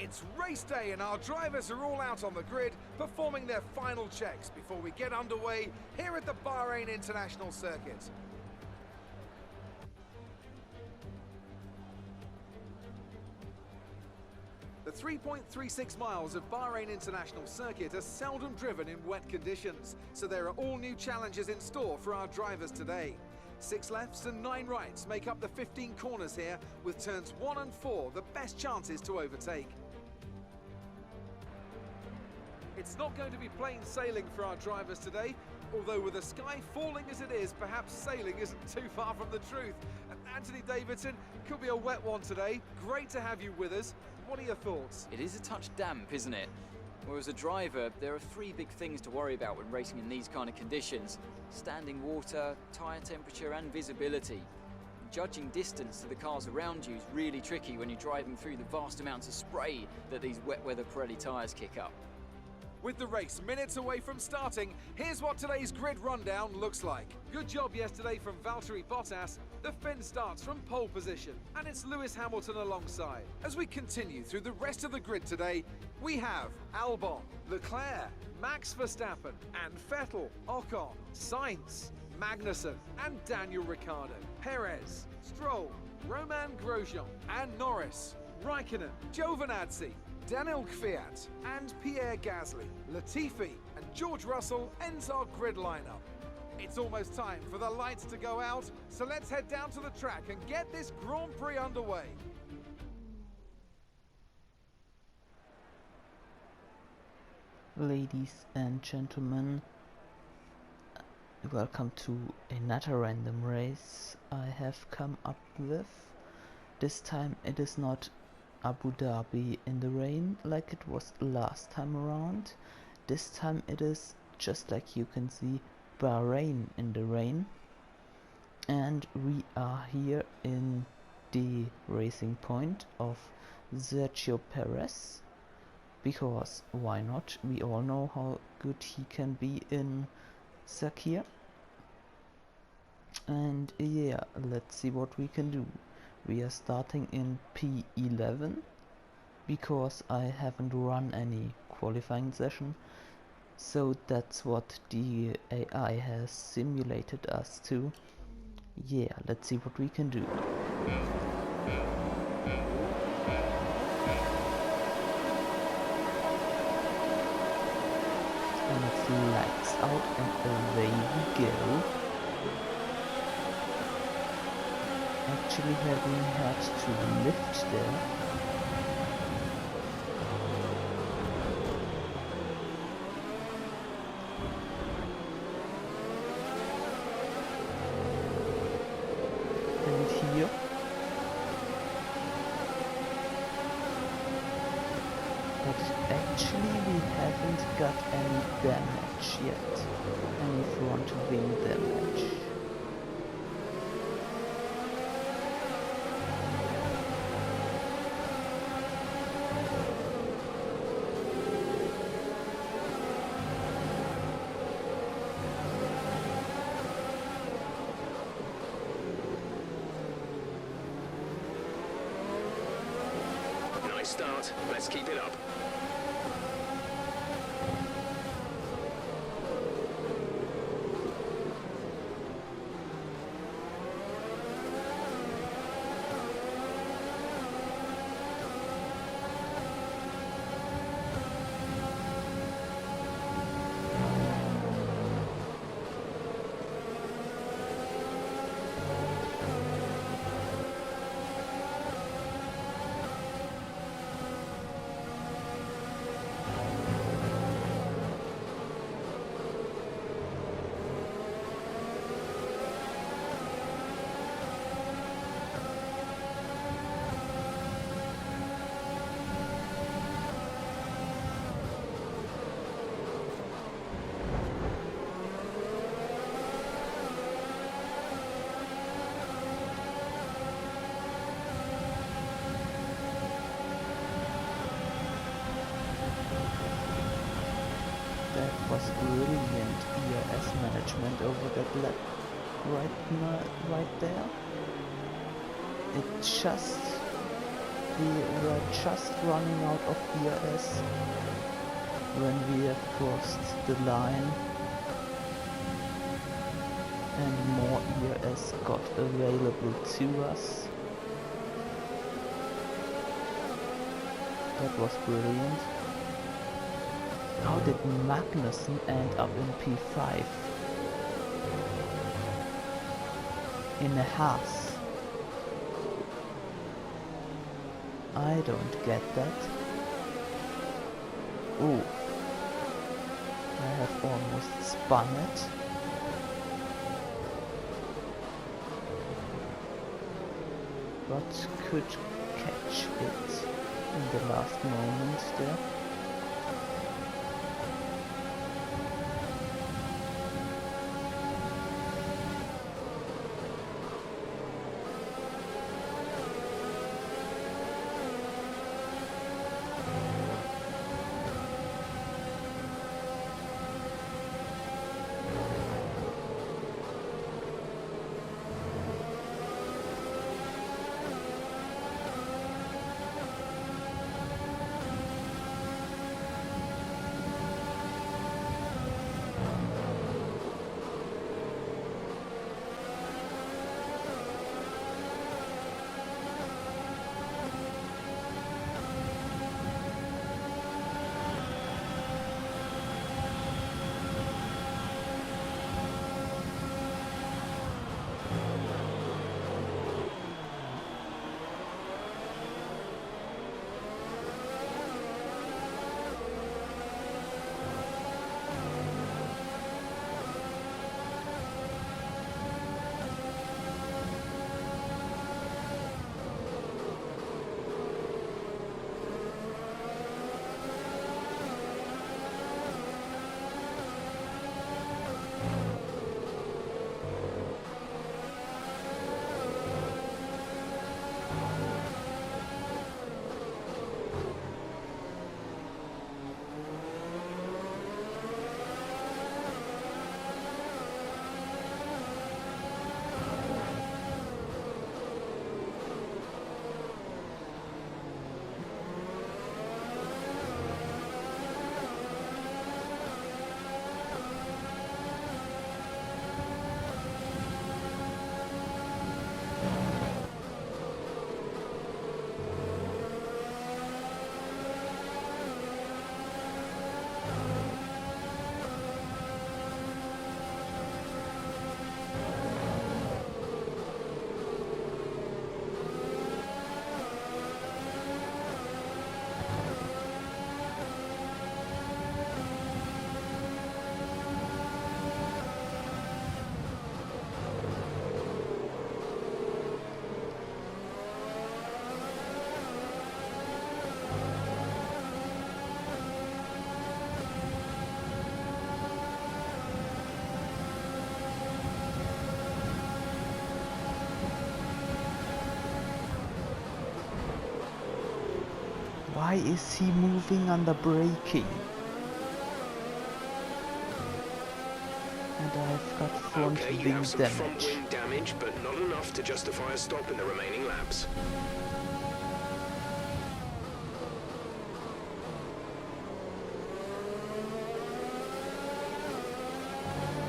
It's race day and our drivers are all out on the grid performing their final checks before we get underway here at the Bahrain International Circuit. The 3.36 miles of Bahrain International Circuit are seldom driven in wet conditions, so there are all new challenges in store for our drivers today. 6 lefts and 9 rights make up the 15 corners here, with turns 1 and 4 the best chances to overtake. It's not going to be plain sailing for our drivers today, although with the sky falling as it is, perhaps sailing isn't too far from the truth. And Anthony Davidson, could be a wet one today. Great to have you with us. What are your thoughts? It is a touch damp, isn't it? Well, as a driver, there are 3 big things to worry about when racing in these kind of conditions: standing water, tyre temperature and visibility. Judging distance to the cars around you is really tricky when you're driving through the vast amounts of spray that these wet weather Pirelli tyres kick up. With the race minutes away from starting, here's what today's grid rundown looks like. Good job yesterday from Valtteri Bottas. The Finn starts from pole position, and it's Lewis Hamilton alongside. As we continue through the rest of the grid today, we have Albon, Leclerc, Max Verstappen, and Vettel, Ocon, Sainz, Magnussen, and Daniel Ricciardo, Perez, Stroll, Romain Grosjean, and Norris, Raikkonen, Giovinazzi, Daniel Kvyat and Pierre Gasly, Latifi and George Russell ends our grid lineup. It's almost time for the lights to go out, so let's head down to the track and get this Grand Prix underway. Ladies and gentlemen, welcome to another random race I have come up with. This time it is not Abu Dhabi in the rain like it was last time around. This time it is, just like you can see, Bahrain in the rain, and we are here in the racing point of Sergio Perez, because why not? We all know how good he can be in Sakir, and yeah, let's see what we can do. We are starting in P11 because I haven't run any qualifying session, so that's what the AI has simulated us to. Yeah, let's see what we can do. And it's lights out and away we go. Actually having had to lift there. And here. But actually we haven't got any damage yet. Any front wing damage. Nice start, let's keep it up. Was brilliant ERS management over that lap right there. It just We were just running out of ERS when we have crossed the line, and more ERS got available to us. That was brilliant. How did Magnussen end up in P5? In a Haas? I don't get that. Oh, I have almost spun it. But could catch it in the last moment there. Why is he moving under braking? And I've got front Okay, you wing have some front damage. wing damage, but not enough to justify a stop in the remaining laps.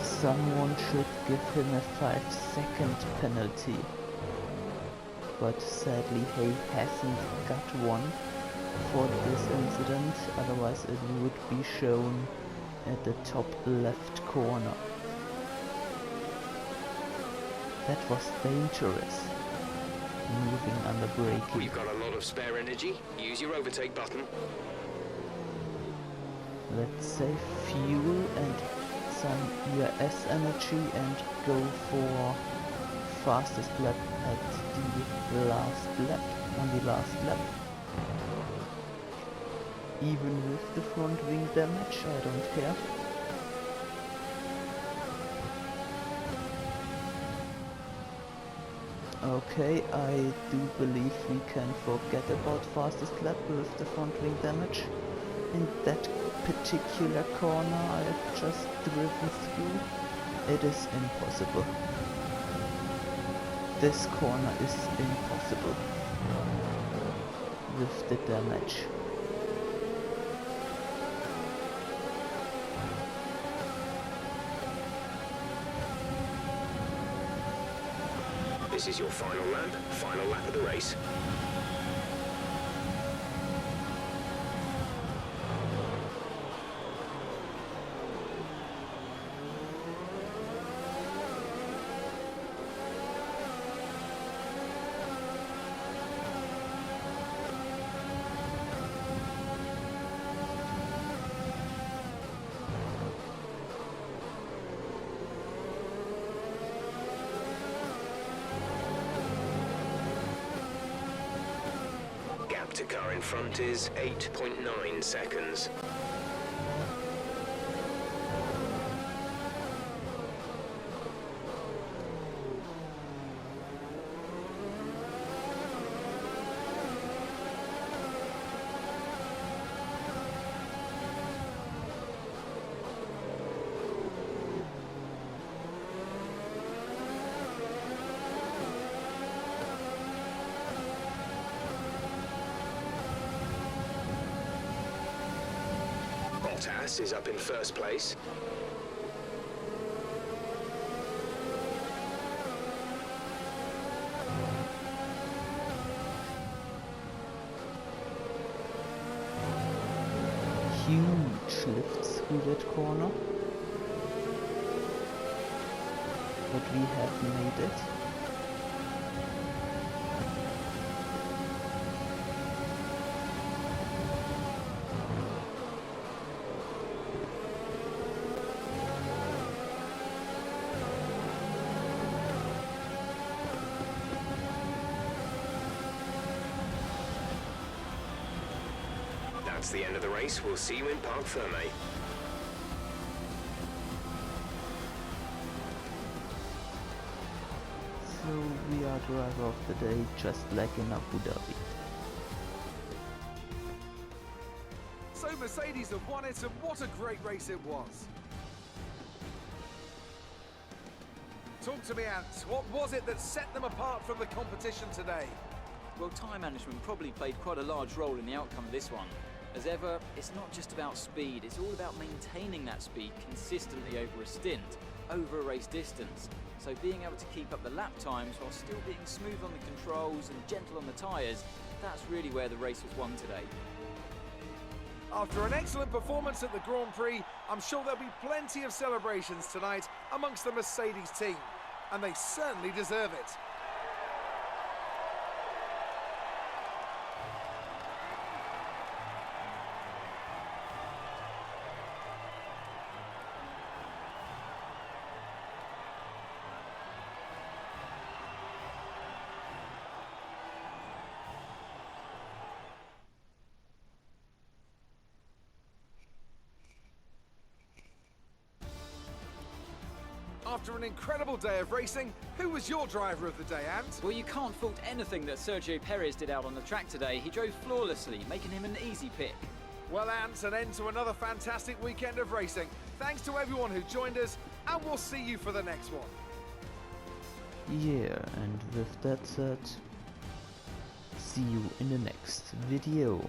Someone should give him a 5-second penalty. But sadly he hasn't got one for this incident, otherwise it would be shown at the top left corner. That was dangerous, moving under braking. We've got a lot of spare energy. Use your overtake button. Let's save fuel and some ERS energy and go for fastest lap at the last lap, on the last lap. Even with the front wing damage, I don't care. Okay, I do believe we can forget about fastest lap with the front wing damage. In that particular corner I have just driven through, it is impossible. This corner is impossible. with the damage. This is your final lap of the race. Gap to car in front is 8.9 seconds. Bottas is up in first place. Huge lifts through that corner. But we have made it. That's the end of the race. We'll see you in Parc Fermé. So we are driver of the day, just like in Abu Dhabi. So Mercedes have won it, and what a great race it was. Talk to me, Ant. What was it that set them apart from the competition today? Well, time management probably played quite a large role in the outcome of this one. As ever, it's not just about speed, it's all about maintaining that speed consistently over a stint, over a race distance. So being able to keep up the lap times while still being smooth on the controls and gentle on the tyres, that's really where the race was won today. After an excellent performance at the Grand Prix, I'm sure there'll be plenty of celebrations tonight amongst the Mercedes team, and they certainly deserve it. After an incredible day of racing, who was your driver of the day, Ant? Well, you can't fault anything that Sergio Perez did out on the track today. He drove flawlessly, making him an easy pick. Well, Ant, an end to another fantastic weekend of racing. Thanks to everyone who joined us, and we'll see you for the next one. Yeah, and with that said, see you in the next video.